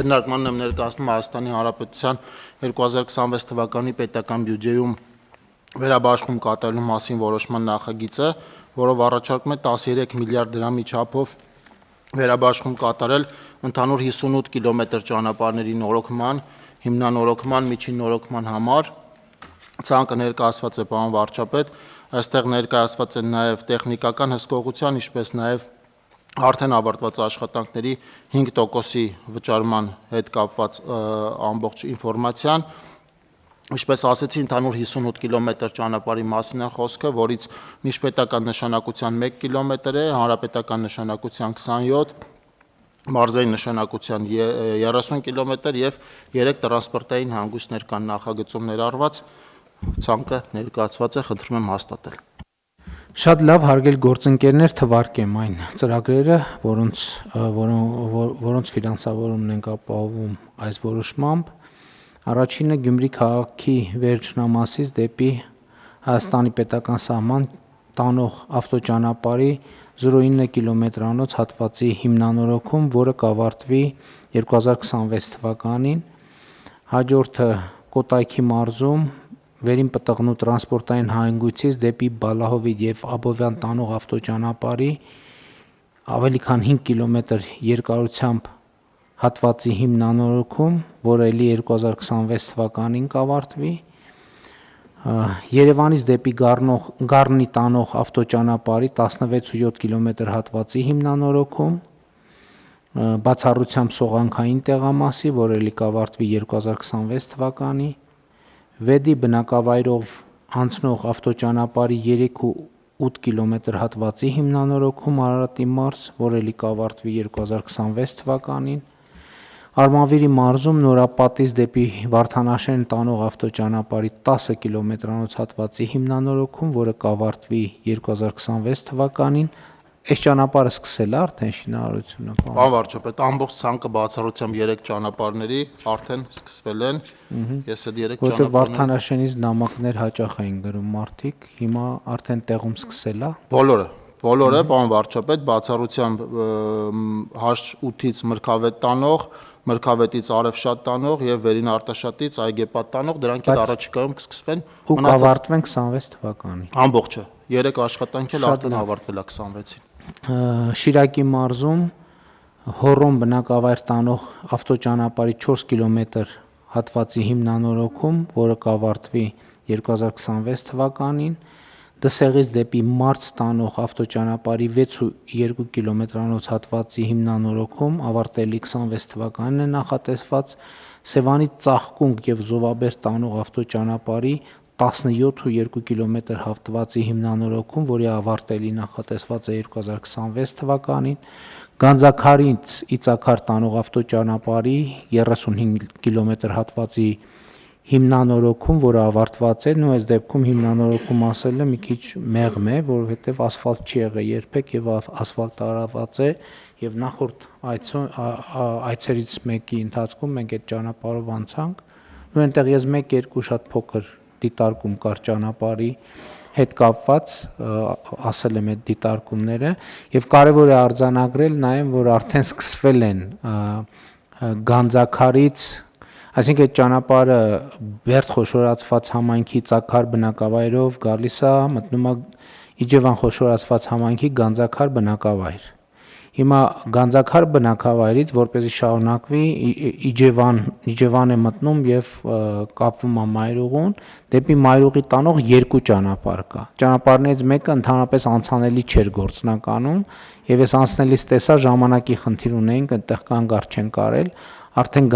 Քննարկման եմ ներկայացնում Հայաստանի Հանրապետության 2026 թվականի պետական բյուջեում վերաբաշխում կատարելու մասին որոշման նախագիծը, որով առաջարկում է 13 միլիարդ դրամի չափով վերաբաշխում կատարել ընդհանուր 58 կիլոմետր ճանապարհների նորոգման, հիմնանորոգման, միջին նորոգման համար։ Ցանկը ներկայացված է պարոն վարչապետ, այստեղ ներկայացված են նաև տեխնիկական հսկողության, ինչպես նաև արդեն ավարտված աշխատանքների 5%-ի վճարման հետ կապված ամբողջ ինֆորմացիան, ինչպես ասեցի, ընդհանուր 58 կիլոմետր ճանապարհի մասին է խոսքը, որից միջպետական նշանակության 1 կիլոմետր է, հանրապետական նշանակության 27, մարզային նշանակության 30 կիլոմետր եւ 3 տրանսպորտային հանգույցներ կան նախագծում ներառված, ցանկը ներկայացված է, խնդրում եմ հաստատել։ Շատ լավ, հարգելի գործընկերներ, թվարկեմ այն ծրագրերը, որոնց ֆինանսավորումն ենք ապահովում այս որոշմամբ։ Առաջինը Գյումրի քաղաքի վերջնամասից դեպի Հայաստանի պետական սահման տանող ավտոճանապարհի 0.9 կիլոմետրանոց հատվածի հիմնանորոգում, որը կավարտվի 2026 թվականին։ Հաջորդը Կոտայքի մարզում վերին պտղնու տրանսպորտային հանգույցից դեպի Բալահովիտ եւ Աբովյան տանող ավտոճանապարհի ավելի քան 5 կիլոմետր երկարությամբ հատվածի հիմնանորոգում, որը էլի 2026 թվականին կավարտվի։ Երևանից դեպի Գառնի տանող ավտոճանապարհի 16.7 կիլոմետր հատվածի հիմնանորոգում, բացառությամբ Սողանքային տեղամասի, որը էլի կավարտվի 2026 թվականի։ Վեդի բնակավայրով անցնող ավտոճանապարհի 3.8 կիլոմետր հատվածի հիմնանորոգում Արարատի մարզ, որը էլի կավարտվի 2026 թվականին։ Արմավիրի մարզում Նորապատից դեպի Վարդանաշեն տանող ավտոճանապարհի 10 կիլոմետրանոց հատվածի հիմնանորոգում, որը կավարտվի 2026 թվականին։ Այս ճանապարհը սկսել է արդեն շինարարությունը։ Պարոն վարչապետ, ամբողջ ցանկը բացառությամբ 3 ճանապարհների արդեն սկսվել են։ Ես այդ 3 ճանապարհները Վարդանաշենից նամակներ հաճախ էին գրում մարդիկ, հիմա արդեն տեղում սկսել է։ Բոլորը, պարոն վարչապետ, բացառությամբ H8-ից Մրգավետ տանող, Մրգավետից Արևշատ տանող եւ Վերին Արտաշատից Այգեպատ տանող, դրանք էլ առաջիկայում կսկսվեն ու կավարտվեն 26 թվականին։ Ամբողջը 3 աշխատանք էլ արդեն ավարտվել է 26-ին։ Շիրակի մարզում Հոռոմ բնակավայր տանող ավտոճանապարհի 4 կիլոմետր հատվածի հիմնանորոգում, որը կավարտվի 2026 թվականին։ Դսեղից դեպի Մարց տանող ավտոճանապարհի 6.2 կիլոմետրանոց հատվածի հիմնանորոգում, ավարտելի 26 թվականին է նախատեսված։ Սևանից Ծաղկունք եւ Զովաբեր տանող ավտոճանապարհի 17.2 կիլոմետր հատվածի հիմնանորոգում, որի ավարտելի նախատեսված է 2026 թվականին։ Գանձաքարից Իցակար տանող ավտոճանապարհի 35 կիլոմետր հատվածի հիմնանորոգում, որը ավարտված է, այս դեպքում հիմնանորոգում ասելը մի քիչ մեղմ է, որովհետև ասֆալտ չի եղել երբեք եւ ասֆալտ արված է եւ նախորդ այցերից մեկի ընթացքում մենք այդ ճանապարհով անցանք ու այնտեղ ես 1-2 շատ փոքր դիտարկում կար ճանապարհի հետ կապված, ասել եմ այդ դիտարկումները եւ կարեւոր է արձանագրել նաեւ, որ արդեն սկսվել են Գանձաքարից, այսինքն այդ ճանապարհը Բերդ խոշորացված համայնքի Ծակար բնակավայրով գալիս է, մտնում է Իջևան խոշորացված համայնքի Գանձաքար բնակավայր։ Հիմա Գանձաքար բնակավայրից, որպեսզի շարունակվի, Իջևան է մտնում եւ կապվում է Մայրուղուն, դեպի Մայրուղի տանող 2 ճանապարհ կա։ Ճանապարհներից մեկը ընդհանրապես անցանելի չէր գործնականում եւ ես անցնելիս տեսա ժամանակի խնդիր ունեինք, այդտեղ կանգ չեն կարել, արդեն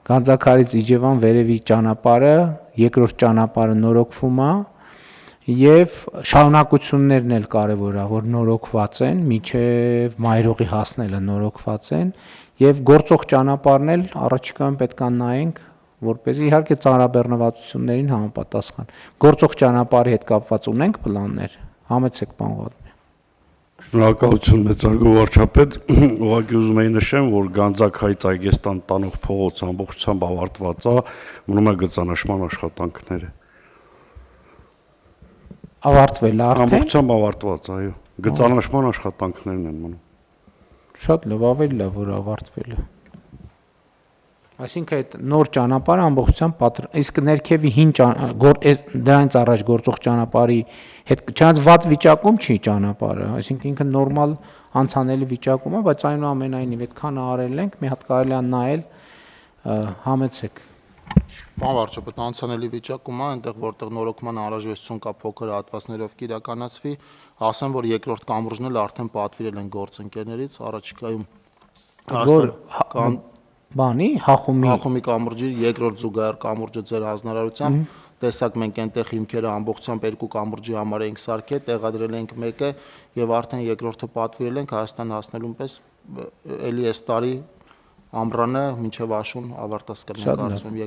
Գանձաքարից Իջևան վերևի ճանապարհը, երկրորդ ճանապարհը նորոգվում է եւ շարունակություններն էլ կարեւոր է, որ նորոգված են, մինչեւ Մայրուղի հասնելը նորոգված են եւ գործող ճանապարհն էլ առաջիկայում պետք է նայենք, որպեսզի իհարկե ծանրաբեռնվածություններին համապատասխան։ Գործող ճանապարհի հետ կապված ունենք պլաններ, համեցեք պարոն Ղուկասյան։ Շնորհակալություն մեծարգո վարչապետ, ուղղակի ուզում եի նշեմ, որ Գանձաքարից Այգեստան տանող փողոց ամբողջությամբ ավարտված է, մնում է գծանշման աշխատանքները։ Ավարտվել է արդեն։ Ամբողջությամբ ավարտված, այո։ Գծանշման աշխատանքներն են մնում։ Շատ լավ, ավելի լավ, որ ավարտվել է։ Այսինքն այդ նոր ճանապարհը ամբողջությամբ իսկ ներքևի հին դրանից առաջ գործող ճանապարհի հետ չնայած վատ վիճակում չի ճանապարհը, այսինքն ինքը նորմալ անցանելի վիճակում է, բայց այնուամենայնիվ այդքան արել ենք, մի հատ կարելի է նայել, համեցեք։ Պարոն վարչապետ, անցանելի վիճակում է, այնտեղ որտեղ նորոգման անհրաժեշտություն կա փոքր հատվածներով կիրականացվի, ասեմ, որ երկրորդ կամուրջն էլ արդեն պատվիրել են գործընկերներից, առաջիկայում Որ բանի Հախումի կամուրջի երկրորդ զուգահեռ կամուրջը ձեր հանձնարարությամբ տեսակ մենք այնտեղ հիմքերը ամբողջությամբ երկու կամուրջի համար ենք սարքել, տեղադրել ենք մեկը եւ արդեն երկրորդը պատվիրել ենք Հայաստան հասնելուն պես էլի այս տարի ամռանը մինչեւ աշուն ավարտած կլինի կարծում եմ